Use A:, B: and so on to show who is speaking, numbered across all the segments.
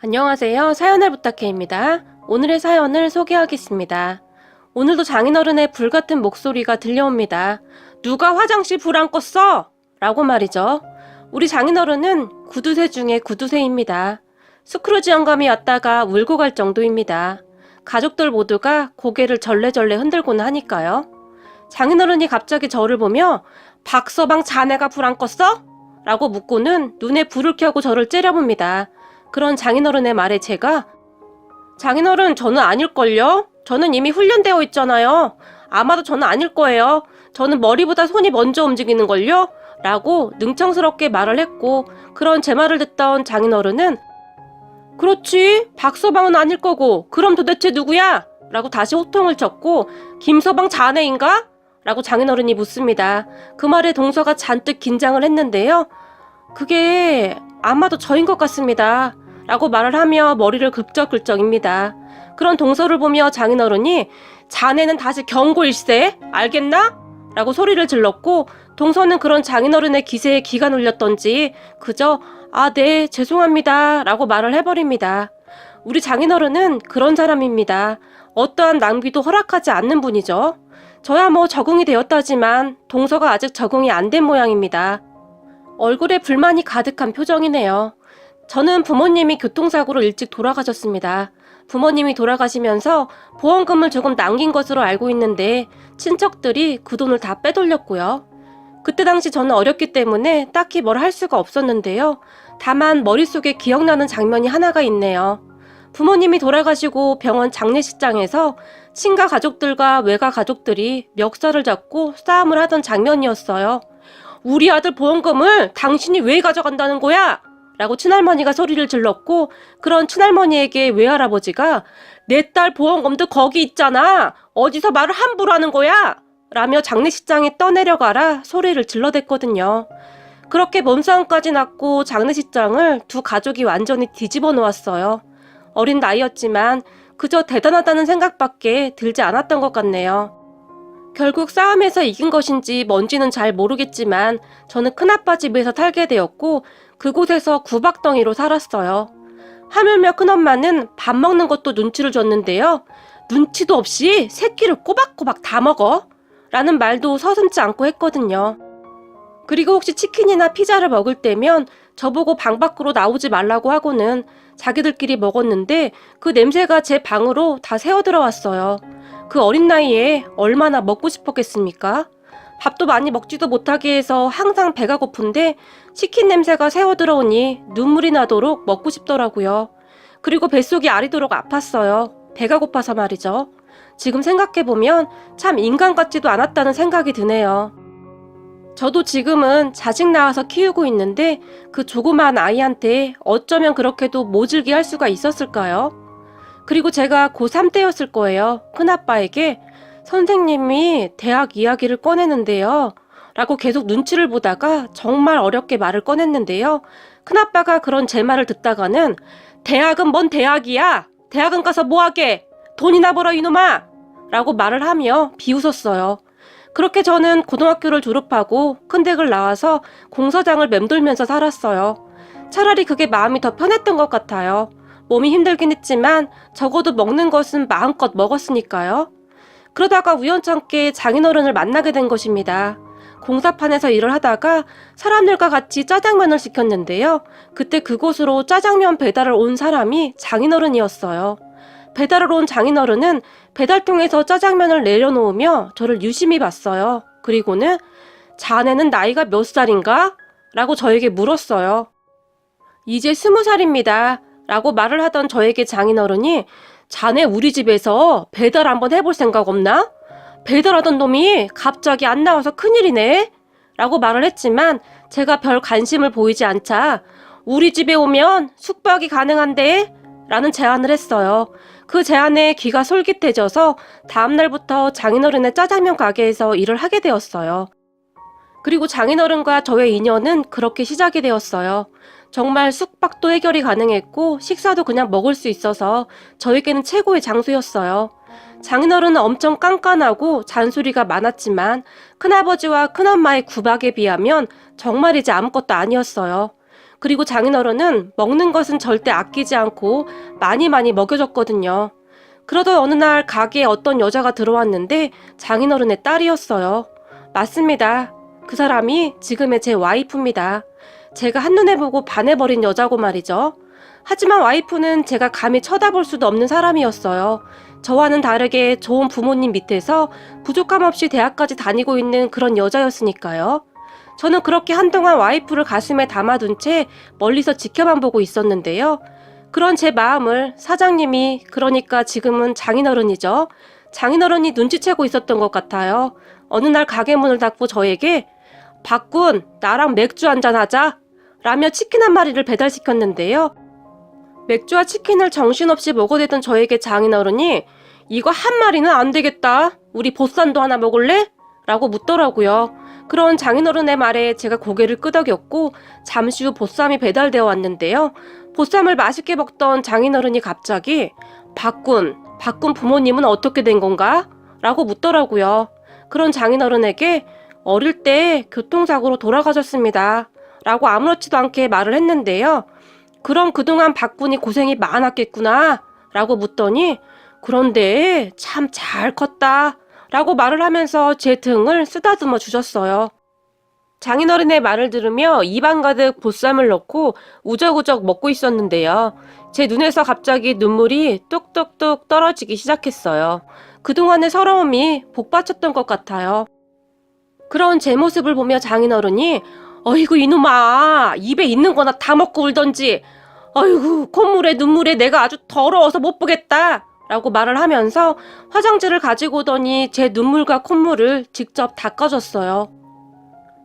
A: 안녕하세요. 사연을 부탁해입니다. 오늘의 사연을 소개하겠습니다. 오늘도 장인어른의 불같은 목소리가 들려옵니다. 누가 화장실 불 안 껐어? 라고 말이죠. 우리 장인어른은 구두쇠 중에 구두쇠입니다. 스크루지 영감이 왔다가 울고 갈 정도입니다. 가족들 모두가 고개를 절레절레 흔들고는 하니까요. 장인어른이 갑자기 저를 보며 박서방 자네가 불 안 껐어? 라고 묻고는 눈에 불을 켜고 저를 째려봅니다. 그런 장인어른의 말에 제가 장인어른 저는 아닐걸요? 저는 이미 훈련되어 있잖아요. 아마도 저는 아닐 거예요. 저는 머리보다 손이 먼저 움직이는걸요? 라고 능청스럽게 말을 했고 그런 제 말을 듣던 장인어른은 그렇지 박서방은 아닐 거고 그럼 도대체 누구야? 라고 다시 호통을 쳤고 김서방 자네인가? 라고 장인어른이 묻습니다. 그 말에 동서가 잔뜩 긴장을 했는데요. 그게 아마도 저인 것 같습니다. 라고 말을 하며 머리를 긁적긁적입니다. 그런 동서를 보며 장인어른이 자네는 다시 경고일세 알겠나? 라고 소리를 질렀고 동서는 그런 장인어른의 기세에 기가 눌렸던지 그저 네 죄송합니다 라고 말을 해버립니다. 우리 장인어른은 그런 사람입니다. 어떠한 낭비도 허락하지 않는 분이죠. 저야 뭐 적응이 되었다지만 동서가 아직 적응이 안 된 모양입니다. 얼굴에 불만이 가득한 표정이네요. 저는 부모님이 교통사고로 일찍 돌아가셨습니다. 부모님이 돌아가시면서 보험금을 조금 남긴 것으로 알고 있는데 친척들이 그 돈을 다 빼돌렸고요. 그때 당시 저는 어렸기 때문에 딱히 뭘 할 수가 없었는데요. 다만 머릿속에 기억나는 장면이 하나가 있네요. 부모님이 돌아가시고 병원 장례식장에서 친가 가족들과 외가 가족들이 멱살을 잡고 싸움을 하던 장면이었어요. 우리 아들 보험금을 당신이 왜 가져간다는 거야? 라고 친할머니가 소리를 질렀고 그런 친할머니에게 외할아버지가 내 딸 보험금도 거기 있잖아. 어디서 말을 함부로 하는 거야? 라며 장례식장에 떠내려가라 소리를 질러댔거든요. 그렇게 몸싸움까지 났고 장례식장을 두 가족이 완전히 뒤집어 놓았어요. 어린 나이였지만 그저 대단하다는 생각밖에 들지 않았던 것 같네요. 결국 싸움에서 이긴 것인지 뭔지는 잘 모르겠지만 저는 큰아빠 집에서 살게 되었고 그곳에서 구박덩이로 살았어요. 하물며 큰엄마는 밥 먹는 것도 눈치를 줬는데요. 눈치도 없이 새끼를 꼬박꼬박 다 먹어 라는 말도 서슴지 않고 했거든요. 그리고 혹시 치킨이나 피자를 먹을 때면 저보고 방 밖으로 나오지 말라고 하고는 자기들끼리 먹었는데 그 냄새가 제 방으로 다 새어들어왔어요. 그 어린 나이에 얼마나 먹고 싶었겠습니까? 밥도 많이 먹지도 못하게 해서 항상 배가 고픈데 치킨 냄새가 새어들어오니 눈물이 나도록 먹고 싶더라고요. 그리고 뱃속이 아리도록 아팠어요. 배가 고파서 말이죠. 지금 생각해보면 참 인간 같지도 않았다는 생각이 드네요. 저도 지금은 자식 낳아서 키우고 있는데 그 조그만 아이한테 어쩌면 그렇게도 모질게 할 수가 있었을까요? 그리고 제가 고3 때였을 거예요. 큰아빠에게 선생님이 대학 이야기를 꺼내는데요. 라고 계속 눈치를 보다가 정말 어렵게 말을 꺼냈는데요. 큰아빠가 그런 제 말을 듣다가는 대학은 뭔 대학이야? 대학은 가서 뭐하게? 돈이나 벌어 이놈아! 라고 말을 하며 비웃었어요. 그렇게 저는 고등학교를 졸업하고 큰 댁을 나와서 공사장을 맴돌면서 살았어요. 차라리 그게 마음이 더 편했던 것 같아요. 몸이 힘들긴 했지만 적어도 먹는 것은 마음껏 먹었으니까요. 그러다가 우연찮게 장인어른을 만나게 된 것입니다. 공사판에서 일을 하다가 사람들과 같이 짜장면을 시켰는데요. 그때 그곳으로 짜장면 배달을 온 사람이 장인어른이었어요. 배달을 온 장인어른은 배달통에서 짜장면을 내려놓으며 저를 유심히 봤어요. 그리고는 자네는 나이가 몇 살인가? 라고 저에게 물었어요. 이제 20살입니다. 라고 말을 하던 저에게 장인어른이 자네 우리 집에서 배달 한번 해볼 생각 없나? 배달하던 놈이 갑자기 안 나와서 큰일이네? 라고 말을 했지만 제가 별 관심을 보이지 않자 우리 집에 오면 숙박이 가능한데? 라는 제안을 했어요. 그 제안에 귀가 솔깃해져서 다음날부터 장인어른의 짜장면 가게에서 일을 하게 되었어요. 그리고 장인어른과 저의 인연은 그렇게 시작이 되었어요. 정말 숙박도 해결이 가능했고 식사도 그냥 먹을 수 있어서 저에게는 최고의 장소였어요. 장인어른은 엄청 깐깐하고 잔소리가 많았지만 큰아버지와 큰엄마의 구박에 비하면 정말 이제 아무것도 아니었어요. 그리고 장인어른은 먹는 것은 절대 아끼지 않고 많이 많이 먹여줬거든요. 그러던 어느 날 가게에 어떤 여자가 들어왔는데 장인어른의 딸이었어요. 맞습니다. 그 사람이 지금의 제 와이프입니다. 제가 한눈에 보고 반해버린 여자고 말이죠. 하지만 와이프는 제가 감히 쳐다볼 수도 없는 사람이었어요. 저와는 다르게 좋은 부모님 밑에서 부족함 없이 대학까지 다니고 있는 그런 여자였으니까요. 저는 그렇게 한동안 와이프를 가슴에 담아둔 채 멀리서 지켜만 보고 있었는데요. 그런 제 마음을 사장님이, 그러니까 지금은 장인어른이죠. 장인어른이 눈치채고 있었던 것 같아요. 어느 날 가게 문을 닫고 저에게 박군, 나랑 맥주 한잔 하자 라며 치킨 한 마리를 배달시켰는데요. 맥주와 치킨을 정신없이 먹어대던 저에게 장인어른이 이거 한 마리는 안 되겠다. 우리 보쌈도 하나 먹을래? 라고 묻더라고요. 그런 장인어른의 말에 제가 고개를 끄덕였고 잠시 후 보쌈이 배달되어 왔는데요. 보쌈을 맛있게 먹던 장인어른이 갑자기 박군 부모님은 어떻게 된 건가? 라고 묻더라고요. 그런 장인어른에게 어릴 때 교통사고로 돌아가셨습니다. 라고 아무렇지도 않게 말을 했는데요. 그럼 그동안 박군이 고생이 많았겠구나 라고 묻더니 그런데 참 잘 컸다 라고 말을 하면서 제 등을 쓰다듬어 주셨어요. 장인어른의 말을 들으며 입안 가득 보쌈을 넣고 우적우적 먹고 있었는데요. 제 눈에서 갑자기 눈물이 뚝뚝뚝 떨어지기 시작했어요. 그동안의 서러움이 복받쳤던 것 같아요. 그런 제 모습을 보며 장인어른이 어이구 이놈아, 입에 있는 거나 다 먹고 울던지, 어이구 콧물에 눈물에 내가 아주 더러워서 못 보겠다 라고 말을 하면서 화장지를 가지고 오더니 제 눈물과 콧물을 직접 닦아줬어요.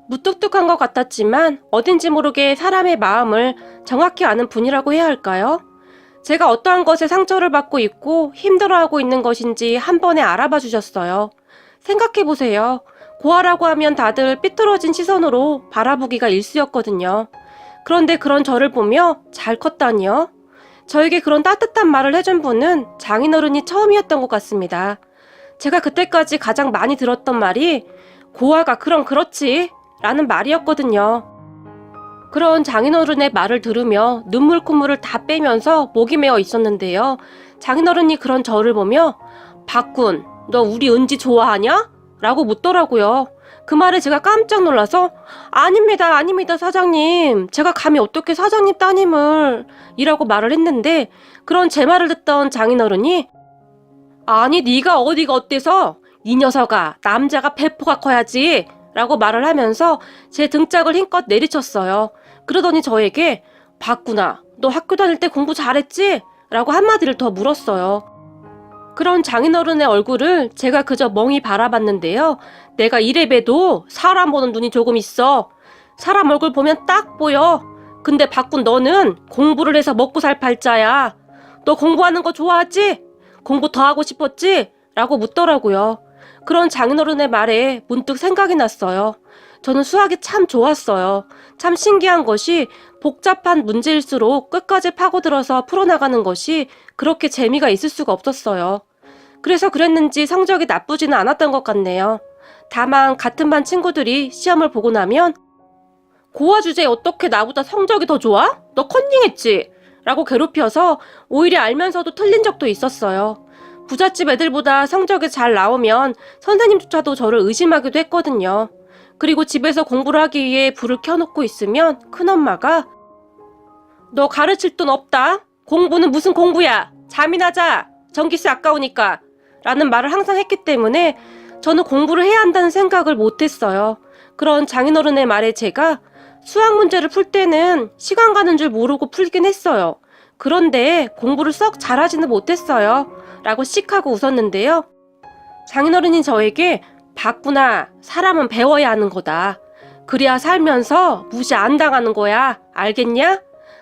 A: 무뚝뚝한 것 같았지만 어딘지 모르게 사람의 마음을 정확히 아는 분이라고 해야 할까요? 제가 어떠한 것에 상처를 받고 있고 힘들어하고 있는 것인지 한 번에 알아봐 주셨어요. 생각해보세요. 고아라고 하면 다들 삐뚤어진 시선으로 바라보기가 일쑤였거든요. 그런데 그런 저를 보며 잘 컸다니요? 저에게 그런 따뜻한 말을 해준 분은 장인어른이 처음이었던 것 같습니다. 제가 그때까지 가장 많이 들었던 말이 고아가 그럼 그렇지 라는 말이었거든요. 그런 장인어른의 말을 들으며 눈물 콧물을 다 빼면서 목이 메어 있었는데요. 장인어른이 그런 저를 보며 박군, 너 우리 은지 좋아하냐? 라고 묻더라고요. 그 말에 제가 깜짝 놀라서 아닙니다 사장님, 제가 감히 어떻게 사장님 따님을 이라고 말을 했는데 그런 제 말을 듣던 장인어른이 아니 네가 어디가 어때서 이 녀석아, 남자가 배포가 커야지 라고 말을 하면서 제 등짝을 힘껏 내리쳤어요. 그러더니 저에게 박구나, 너 학교 다닐 때 공부 잘했지? 라고 한마디를 더 물었어요. 그런 장인어른의 얼굴을 제가 그저 멍이 바라봤는데요. 내가 이래봬도 사람 보는 눈이 조금 있어. 사람 얼굴 보면 딱 보여. 근데 박군 너는 공부를 해서 먹고 살 팔자야. 너 공부하는 거 좋아하지? 공부 더 하고 싶었지? 라고 묻더라고요. 그런 장인어른의 말에 문득 생각이 났어요. 저는 수학이 참 좋았어요. 참 신기한 것이 복잡한 문제일수록 끝까지 파고들어서 풀어나가는 것이 그렇게 재미가 있을 수가 없었어요. 그래서 그랬는지 성적이 나쁘지는 않았던 것 같네요. 다만 같은 반 친구들이 시험을 보고 나면 고아 주제에 어떻게 나보다 성적이 더 좋아? 너 컨닝했지? 라고 괴롭혀서 오히려 알면서도 틀린 적도 있었어요. 부잣집 애들보다 성적이 잘 나오면 선생님조차도 저를 의심하기도 했거든요. 그리고 집에서 공부를 하기 위해 불을 켜놓고 있으면 큰엄마가 너 가르칠 돈 없다. 공부는 무슨 공부야. 잠이나 자. 전기세 아까우니까. 라는 말을 항상 했기 때문에 저는 공부를 해야 한다는 생각을 못했어요. 그런 장인어른의 말에 제가 수학 문제를 풀 때는 시간 가는 줄 모르고 풀긴 했어요. 그런데 공부를 썩 잘하지는 못했어요. 라고 씩 하고 웃었는데요. 장인어른이 저에게 봤구나. 사람은 배워야 하는 거다. 그래야 살면서 무시 안 당하는 거야. 알겠냐?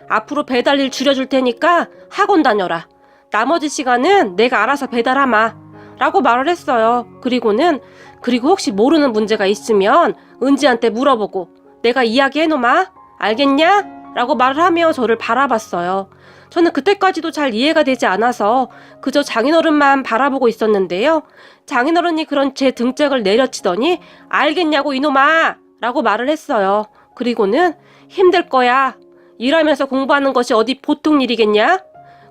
A: 앞으로 배달일 줄여줄 테니까 학원 다녀라. 나머지 시간은 내가 알아서 배달하마. 라고 말을 했어요. 그리고 혹시 모르는 문제가 있으면 은지한테 물어보고 내가 이야기해놓마. 알겠냐? 라고 말을 하며 저를 바라봤어요. 저는 그때까지도 잘 이해가 되지 않아서 그저 장인어른만 바라보고 있었는데요. 장인어른이 그런 제 등짝을 내려치더니 알겠냐고 이놈아! 라고 말을 했어요. 그리고는 힘들 거야. 일하면서 공부하는 것이 어디 보통 일이겠냐?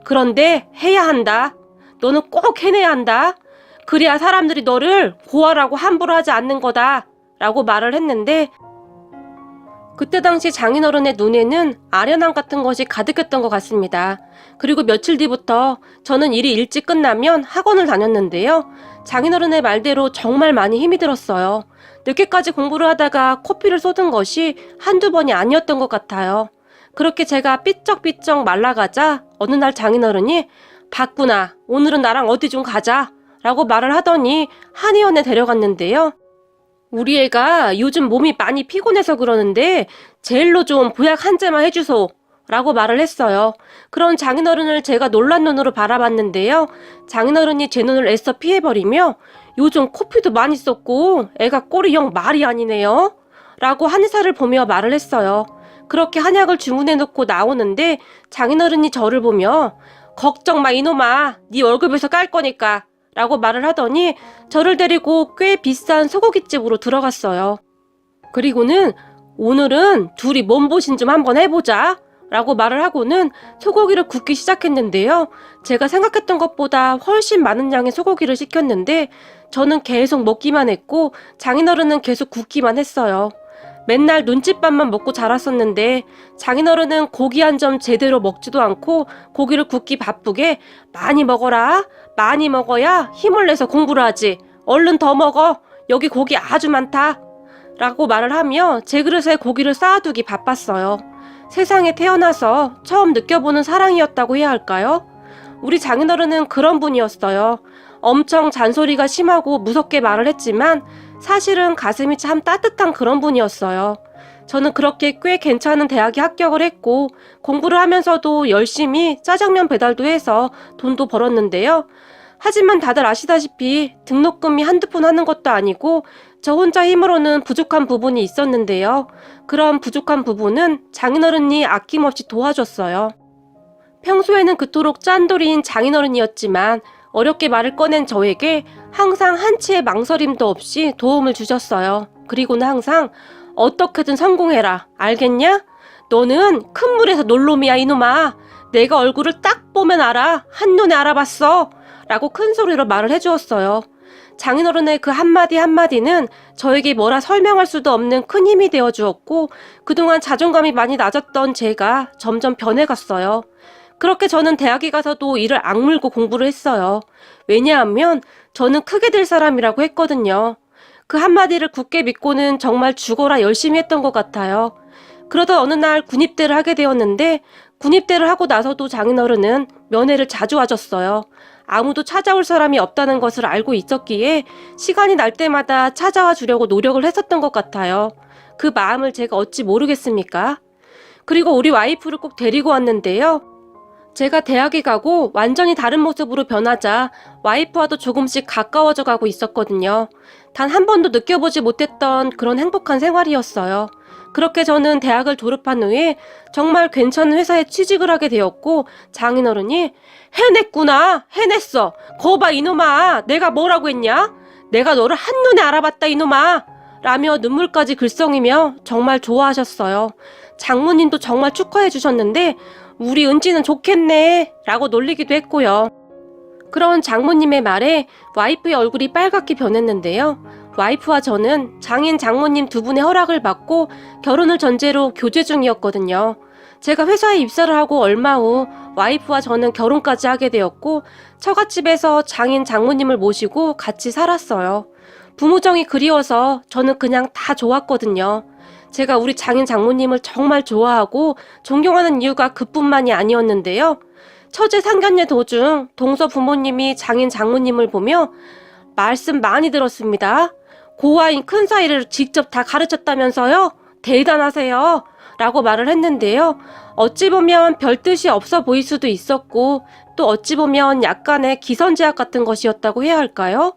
A: 그런데 해야 한다. 너는 꼭 해내야 한다. 그래야 사람들이 너를 고아라고 함부로 하지 않는 거다. 라고 말을 했는데 그때 당시 장인어른의 눈에는 아련함 같은 것이 가득했던 것 같습니다. 그리고 며칠 뒤부터 저는 일이 일찍 끝나면 학원을 다녔는데요. 장인어른의 말대로 정말 많이 힘이 들었어요. 늦게까지 공부를 하다가 코피를 쏟은 것이 한두 번이 아니었던 것 같아요. 그렇게 제가 삐쩍삐쩍 말라가자 어느 날 장인어른이 봤구나. 오늘은 나랑 어디 좀 가자. 라고 말을 하더니 한의원에 데려갔는데요. 우리 애가 요즘 몸이 많이 피곤해서 그러는데 제일로 좀 보약 한 잔만 해주소. 라고 말을 했어요. 그런 장인어른을 제가 놀란 눈으로 바라봤는데요. 장인어른이 제 눈을 애써 피해버리며 요즘 코피도 많이 썼고 애가 꼴이 영 말이 아니네요. 라고 한의사를 보며 말을 했어요. 그렇게 한약을 주문해놓고 나오는데 장인어른이 저를 보며 걱정 마 이놈아, 네 월급에서 깔 거니까 라고 말을 하더니 저를 데리고 꽤 비싼 소고기집으로 들어갔어요. 그리고는 오늘은 둘이 몸보신 좀 한번 해보자 라고 말을 하고는 소고기를 굽기 시작했는데요. 제가 생각했던 것보다 훨씬 많은 양의 소고기를 시켰는데 저는 계속 먹기만 했고 장인어른은 계속 굽기만 했어요. 맨날 눈칫밥만 먹고 자랐었는데 장인어른은 고기 한 점 제대로 먹지도 않고 고기를 굽기 바쁘게 많이 먹어라. 많이 먹어야 힘을 내서 공부를 하지. 얼른 더 먹어. 여기 고기 아주 많다. 라고 말을 하며 제 그릇에 고기를 쌓아두기 바빴어요. 세상에 태어나서 처음 느껴보는 사랑이었다고 해야 할까요? 우리 장인어른은 그런 분이었어요. 엄청 잔소리가 심하고 무섭게 말을 했지만 사실은 가슴이 참 따뜻한 그런 분이었어요. 저는 그렇게 꽤 괜찮은 대학에 합격을 했고 공부를 하면서도 열심히 짜장면 배달도 해서 돈도 벌었는데요. 하지만 다들 아시다시피 등록금이 한두 푼 하는 것도 아니고 저 혼자 힘으로는 부족한 부분이 있었는데요. 그런 부족한 부분은 장인어른이 아낌없이 도와줬어요. 평소에는 그토록 짠돌이인 장인어른이었지만 어렵게 말을 꺼낸 저에게 항상 한치의 망설임도 없이 도움을 주셨어요. 그리고는 항상 어떻게든 성공해라. 알겠냐? 너는 큰 물에서 놀놈이야 이놈아. 내가 얼굴을 딱 보면 알아. 한눈에 알아봤어. 라고 큰 소리로 말을 해주었어요. 장인어른의 그 한마디 한마디는 저에게 뭐라 설명할 수도 없는 큰 힘이 되어주었고 그동안 자존감이 많이 낮았던 제가 점점 변해갔어요. 그렇게 저는 대학에 가서도 이를 악물고 공부를 했어요. 왜냐하면 저는 크게 될 사람이라고 했거든요. 그 한마디를 굳게 믿고는 정말 죽어라 열심히 했던 것 같아요. 그러다 어느 날 군입대를 하게 되었는데 군입대를 하고 나서도 장인어른은 면회를 자주 와줬어요. 아무도 찾아올 사람이 없다는 것을 알고 있었기에 시간이 날 때마다 찾아와 주려고 노력을 했었던 것 같아요. 그 마음을 제가 어찌 모르겠습니까? 그리고 우리 와이프를 꼭 데리고 왔는데요. 제가 대학에 가고 완전히 다른 모습으로 변하자 와이프와도 조금씩 가까워져 가고 있었거든요. 단 한 번도 느껴보지 못했던 그런 행복한 생활이었어요. 그렇게 저는 대학을 졸업한 후에 정말 괜찮은 회사에 취직을 하게 되었고 장인어른이 해냈구나. 해냈어. 거봐 이놈아. 내가 뭐라고 했냐? 내가 너를 한눈에 알아봤다 이놈아. 라며 눈물까지 글썽이며 정말 좋아하셨어요. 장모님도 정말 축하해 주셨는데 우리 은지는 좋겠네 라고 놀리기도 했고요. 그런 장모님의 말에 와이프의 얼굴이 빨갛게 변했는데요. 와이프와 저는 장인 장모님 두 분의 허락을 받고 결혼을 전제로 교제 중이었거든요. 제가 회사에 입사를 하고 얼마 후 와이프와 저는 결혼까지 하게 되었고 처갓집에서 장인 장모님을 모시고 같이 살았어요. 부모정이 그리워서 저는 그냥 다 좋았거든요. 제가 우리 장인 장모님을 정말 좋아하고 존경하는 이유가 그뿐만이 아니었는데요. 처제 상견례 도중 동서 부모님이 장인 장모님을 보며 말씀 많이 들었습니다. 고아인 큰 사이를 직접 다 가르쳤다면서요? 대단하세요. 라고 말을 했는데요. 어찌 보면 별 뜻이 없어 보일 수도 있었고 또 어찌 보면 약간의 기선제압 같은 것이었다고 해야 할까요?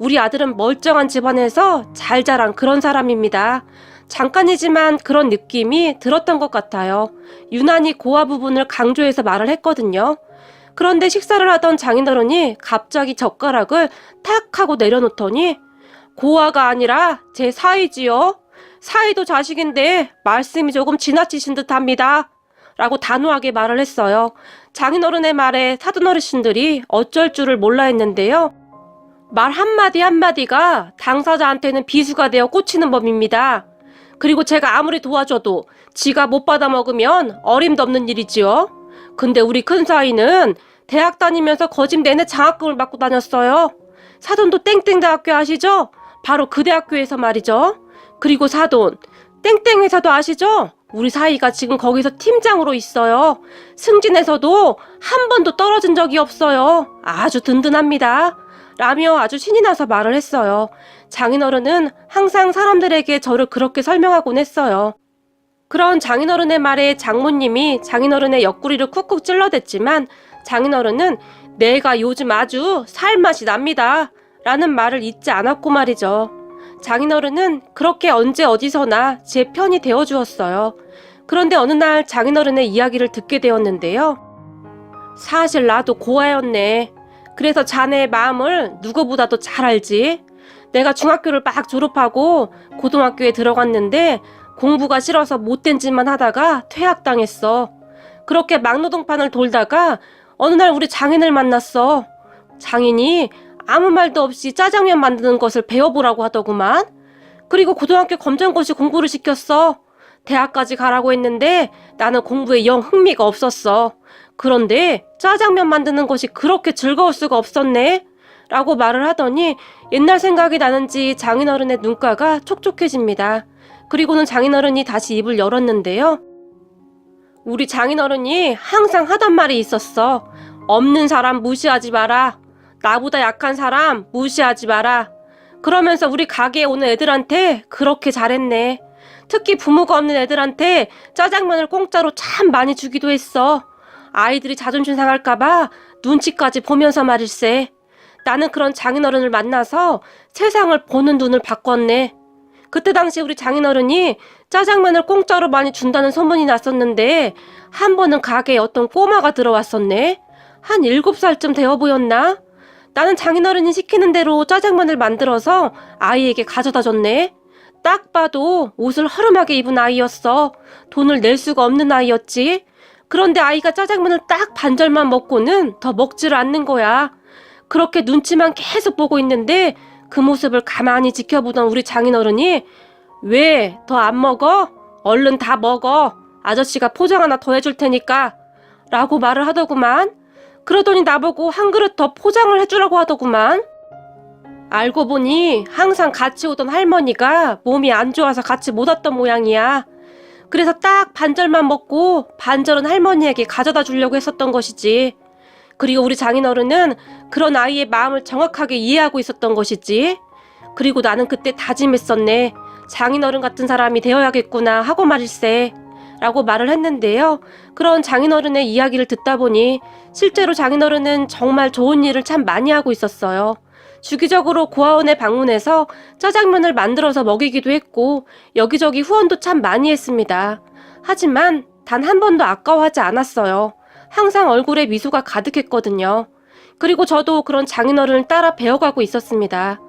A: 우리 아들은 멀쩡한 집안에서 잘 자란 그런 사람입니다. 잠깐이지만 그런 느낌이 들었던 것 같아요. 유난히 고아 부분을 강조해서 말을 했거든요. 그런데 식사를 하던 장인어른이 갑자기 젓가락을 탁 하고 내려놓더니 고아가 아니라 제 사이지요. 사이도 자식인데 말씀이 조금 지나치신 듯합니다. 라고 단호하게 말을 했어요. 장인어른의 말에 사돈어르신들이 어쩔 줄을 몰라 했는데요. 말 한마디 한마디가 당사자한테는 비수가 되어 꽂히는 법입니다. 그리고 제가 아무리 도와줘도 지가 못 받아 먹으면 어림도 없는 일이지요. 근데 우리 큰사위는 대학 다니면서 거짓 내내 장학금을 받고 다녔어요. 사돈도 땡땡대학교 아시죠? 바로 그 대학교에서 말이죠. 그리고 사돈, 땡땡 회사도 아시죠? 우리 사위가 지금 거기서 팀장으로 있어요. 승진해서도 한 번도 떨어진 적이 없어요. 아주 든든합니다. 라며 아주 신이 나서 말을 했어요. 장인어른은 항상 사람들에게 저를 그렇게 설명하곤 했어요. 그런 장인어른의 말에 장모님이 장인어른의 옆구리를 쿡쿡 찔러댔지만 장인어른은 내가 요즘 아주 살맛이 납니다. 라는 말을 잊지 않았고 말이죠. 장인어른은 그렇게 언제 어디서나 제 편이 되어주었어요. 그런데 어느 날 장인어른의 이야기를 듣게 되었는데요. 사실 나도 고아였네. 그래서 자네의 마음을 누구보다도 잘 알지. 내가 중학교를 막 졸업하고 고등학교에 들어갔는데 공부가 싫어서 못된 짓만 하다가 퇴학당했어. 그렇게 막노동판을 돌다가 어느 날 우리 장인을 만났어. 장인이 아무 말도 없이 짜장면 만드는 것을 배워보라고 하더구만. 그리고 고등학교 검정고시 공부를 시켰어. 대학까지 가라고 했는데 나는 공부에 영 흥미가 없었어. 그런데 짜장면 만드는 것이 그렇게 즐거울 수가 없었네. 라고 말을 하더니 옛날 생각이 나는지 장인어른의 눈가가 촉촉해집니다. 그리고는 장인어른이 다시 입을 열었는데요. 우리 장인어른이 항상 하던 말이 있었어. 없는 사람 무시하지 마라. 나보다 약한 사람 무시하지 마라. 그러면서 우리 가게에 오는 애들한테 그렇게 잘했네. 특히 부모가 없는 애들한테 짜장면을 공짜로 참 많이 주기도 했어. 아이들이 자존심 상할까봐 눈치까지 보면서 말일세. 나는 그런 장인어른을 만나서 세상을 보는 눈을 바꿨네. 그때 당시 우리 장인어른이 짜장면을 공짜로 많이 준다는 소문이 났었는데 한 번은 가게에 어떤 꼬마가 들어왔었네. 한 7살쯤 되어 보였나? 나는 장인어른이 시키는 대로 짜장면을 만들어서 아이에게 가져다 줬네. 딱 봐도 옷을 허름하게 입은 아이였어. 돈을 낼 수가 없는 아이였지. 그런데 아이가 짜장면을 딱 반절만 먹고는 더 먹지를 않는 거야. 그렇게 눈치만 계속 보고 있는데 그 모습을 가만히 지켜보던 우리 장인어른이 왜 더 안 먹어? 얼른 다 먹어. 아저씨가 포장 하나 더 해줄 테니까. 라고 말을 하더구만. 그러더니 나보고 한 그릇 더 포장을 해주라고 하더구만. 알고 보니 항상 같이 오던 할머니가 몸이 안 좋아서 같이 못 왔던 모양이야. 그래서 딱 반절만 먹고 반절은 할머니에게 가져다 주려고 했었던 것이지. 그리고 우리 장인어른은 그런 아이의 마음을 정확하게 이해하고 있었던 것이지. 그리고 나는 그때 다짐했었네. 장인어른 같은 사람이 되어야겠구나 하고 말일세. 라고 말을 했는데요. 그런 장인어른의 이야기를 듣다 보니 실제로 장인어른은 정말 좋은 일을 참 많이 하고 있었어요. 주기적으로 고아원에 방문해서 짜장면을 만들어서 먹이기도 했고 여기저기 후원도 참 많이 했습니다. 하지만 단 한 번도 아까워하지 않았어요. 항상 얼굴에 미소가 가득했거든요. 그리고 저도 그런 장인어른을 따라 배워가고 있었습니다.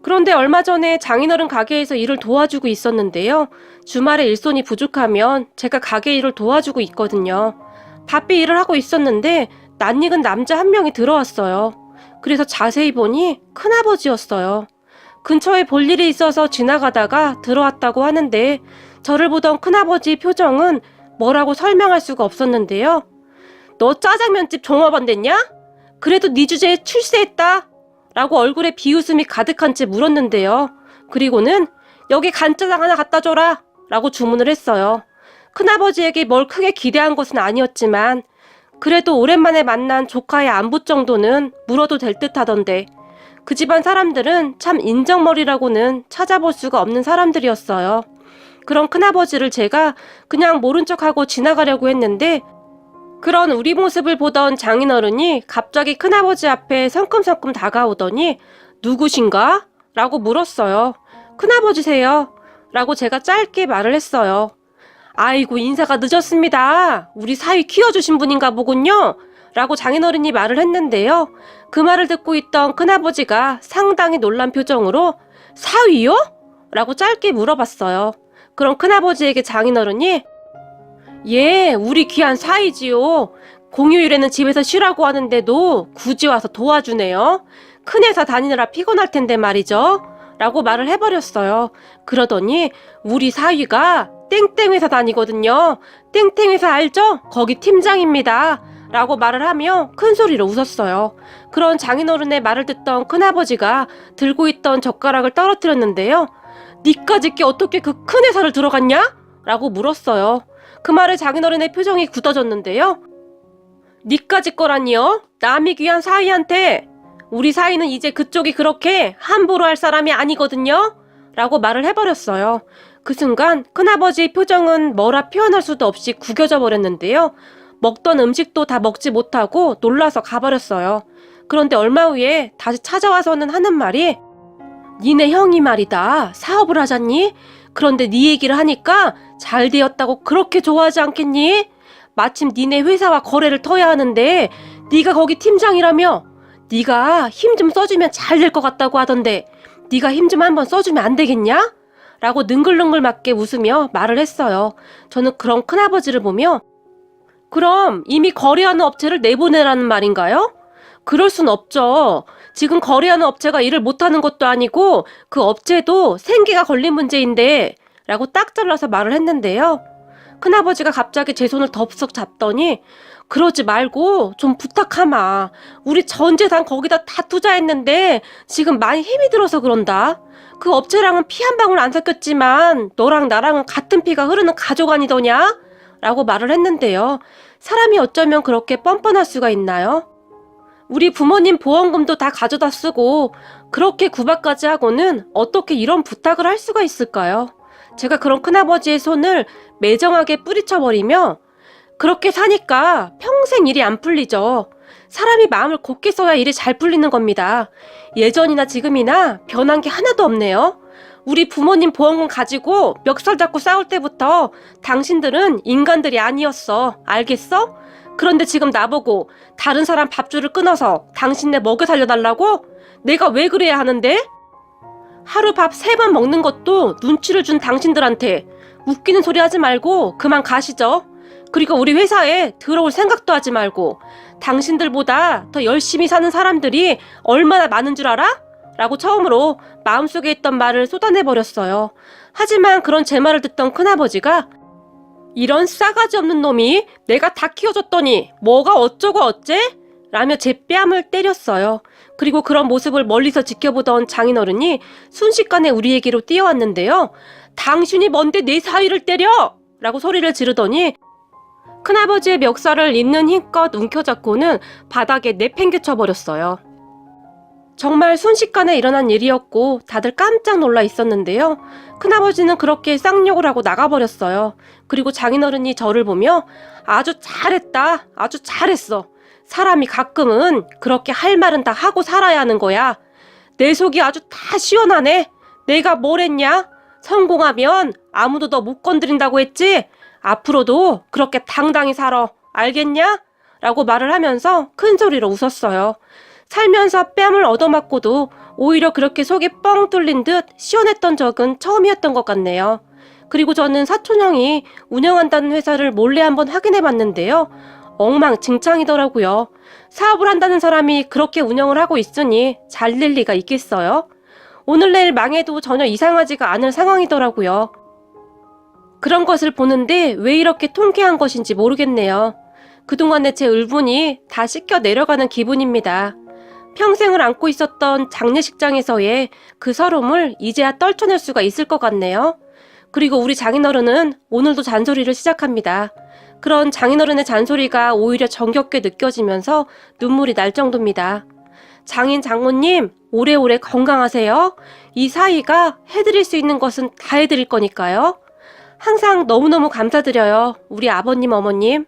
A: 그런데 얼마 전에 장인어른 가게에서 일을 도와주고 있었는데요. 주말에 일손이 부족하면 제가 가게 일을 도와주고 있거든요. 바삐 일을 하고 있었는데 낯익은 남자 한 명이 들어왔어요. 그래서 자세히 보니 큰아버지였어요. 근처에 볼 일이 있어서 지나가다가 들어왔다고 하는데 저를 보던 큰아버지 표정은 뭐라고 설명할 수가 없었는데요. 너 짜장면집 종업 안 됐냐? 그래도 네 주제에 출세했다. 라고 얼굴에 비웃음이 가득한 채 물었는데요. 그리고는 여기 간짜장 하나 갖다 줘라. 라고 주문을 했어요. 큰아버지에게 뭘 크게 기대한 것은 아니었지만 그래도 오랜만에 만난 조카의 안부 정도는 물어도 될 듯 하던데 그 집안 사람들은 참 인정머리라고는 찾아볼 수가 없는 사람들이었어요. 그런 큰아버지를 제가 그냥 모른 척하고 지나가려고 했는데 그런 우리 모습을 보던 장인어른이 갑자기 큰아버지 앞에 성큼성큼 다가오더니 누구신가? 라고 물었어요. 큰아버지세요. 라고 제가 짧게 말을 했어요. 아이고 인사가 늦었습니다. 우리 사위 키워주신 분인가 보군요. 라고 장인어른이 말을 했는데요. 그 말을 듣고 있던 큰아버지가 상당히 놀란 표정으로 사위요? 라고 짧게 물어봤어요. 그럼 큰아버지에게 장인어른이 예, 우리 귀한 사이지요. 공휴일에는 집에서 쉬라고 하는데도 굳이 와서 도와주네요. 큰 회사 다니느라 피곤할 텐데 말이죠. 라고 말을 해버렸어요. 그러더니 우리 사위가 땡땡 회사 다니거든요. 땡땡 회사 알죠? 거기 팀장입니다. 라고 말을 하며 큰 소리로 웃었어요. 그런 장인어른의 말을 듣던 큰아버지가 들고 있던 젓가락을 떨어뜨렸는데요. 니까짓 게 어떻게 그 큰 회사를 들어갔냐? 라고 물었어요. 그 말에 장인어른의 표정이 굳어졌는데요. 니까짓 거라니요? 남이 귀한 사위한테. 우리 사위는 이제 그쪽이 그렇게 함부로 할 사람이 아니거든요? 라고 말을 해버렸어요. 그 순간 큰아버지의 표정은 뭐라 표현할 수도 없이 구겨져 버렸는데요. 먹던 음식도 다 먹지 못하고 놀라서 가버렸어요. 그런데 얼마 후에 다시 찾아와서는 하는 말이 니네 형이 말이다. 사업을 하잖니? 그런데 네 얘기를 하니까 잘 되었다고 그렇게 좋아하지 않겠니? 마침 니네 회사와 거래를 터야 하는데 네가 거기 팀장이라며 네가 힘 좀 써주면 잘 될 것 같다고 하던데 네가 힘 좀 한번 써주면 안 되겠냐? 라고 능글능글 맞게 웃으며 말을 했어요. 저는 그런 큰아버지를 보며 그럼 이미 거래하는 업체를 내보내라는 말인가요? 그럴 순 없죠. 지금 거래하는 업체가 일을 못하는 것도 아니고 그 업체도 생계가 걸린 문제인데 라고 딱 잘라서 말을 했는데요. 큰아버지가 갑자기 제 손을 덥석 잡더니 그러지 말고 좀 부탁하마. 우리 전 재산 거기다 다 투자했는데 지금 많이 힘이 들어서 그런다. 그 업체랑은 피 한 방울 안 섞였지만 너랑 나랑은 같은 피가 흐르는 가족 아니더냐? 라고 말을 했는데요. 사람이 어쩌면 그렇게 뻔뻔할 수가 있나요? 우리 부모님 보험금도 다 가져다 쓰고 그렇게 구박까지 하고는 어떻게 이런 부탁을 할 수가 있을까요? 제가 그런 큰아버지의 손을 매정하게 뿌리쳐버리며 그렇게 사니까 평생 일이 안 풀리죠. 사람이 마음을 곱게 써야 일이 잘 풀리는 겁니다. 예전이나 지금이나 변한 게 하나도 없네요. 우리 부모님 보험금 가지고 멱살 잡고 싸울 때부터 당신들은 인간들이 아니었어. 알겠어? 그런데 지금 나보고 다른 사람 밥줄을 끊어서 당신네 먹여 살려달라고? 내가 왜 그래야 하는데? 하루 밥 3번 먹는 것도 눈치를 준 당신들한테 웃기는 소리 하지 말고 그만 가시죠. 그리고 우리 회사에 들어올 생각도 하지 말고 당신들보다 더 열심히 사는 사람들이 얼마나 많은 줄 알아? 라고 처음으로 마음속에 있던 말을 쏟아내버렸어요. 하지만 그런 제 말을 듣던 큰아버지가 이런 싸가지 없는 놈이 내가 다 키워줬더니 뭐가 어쩌고 어째? 라며 제 뺨을 때렸어요. 그리고 그런 모습을 멀리서 지켜보던 장인어른이 순식간에 우리에게로 뛰어왔는데요. 당신이 뭔데 내 사위를 때려! 라고 소리를 지르더니 큰아버지의 멱살을 있는 힘껏 움켜잡고는 바닥에 내팽개쳐 버렸어요. 정말 순식간에 일어난 일이었고 다들 깜짝 놀라 있었는데요. 큰아버지는 그렇게 쌍욕을 하고 나가버렸어요. 그리고 장인어른이 저를 보며 아주 잘했다. 아주 잘했어. 사람이 가끔은 그렇게 할 말은 다 하고 살아야 하는 거야. 내 속이 아주 다 시원하네. 내가 뭘 했냐? 성공하면 아무도 너 못 건드린다고 했지? 앞으로도 그렇게 당당히 살아. 알겠냐? 라고 말을 하면서 큰 소리로 웃었어요. 살면서 뺨을 얻어맞고도 오히려 그렇게 속이 뻥 뚫린 듯 시원했던 적은 처음이었던 것 같네요. 그리고 저는 사촌형이 운영한다는 회사를 몰래 한번 확인해 봤는데요. 엉망진창이더라고요. 사업을 한다는 사람이 그렇게 운영을 하고 있으니 잘 될 리가 있겠어요? 오늘 내일 망해도 전혀 이상하지가 않을 상황이더라고요. 그런 것을 보는데 왜 이렇게 통쾌한 것인지 모르겠네요. 그동안의 제 울분이 다 씻겨 내려가는 기분입니다. 평생을 안고 있었던 장례식장에서의 그 서름을 이제야 떨쳐낼 수가 있을 것 같네요. 그리고 우리 장인어른은 오늘도 잔소리를 시작합니다. 그런 장인어른의 잔소리가 오히려 정겹게 느껴지면서 눈물이 날 정도입니다. 장인 장모님, 오래오래 건강하세요. 이 사위가 해드릴 수 있는 것은 다 해드릴 거니까요. 항상 너무너무 감사드려요. 우리 아버님, 어머님.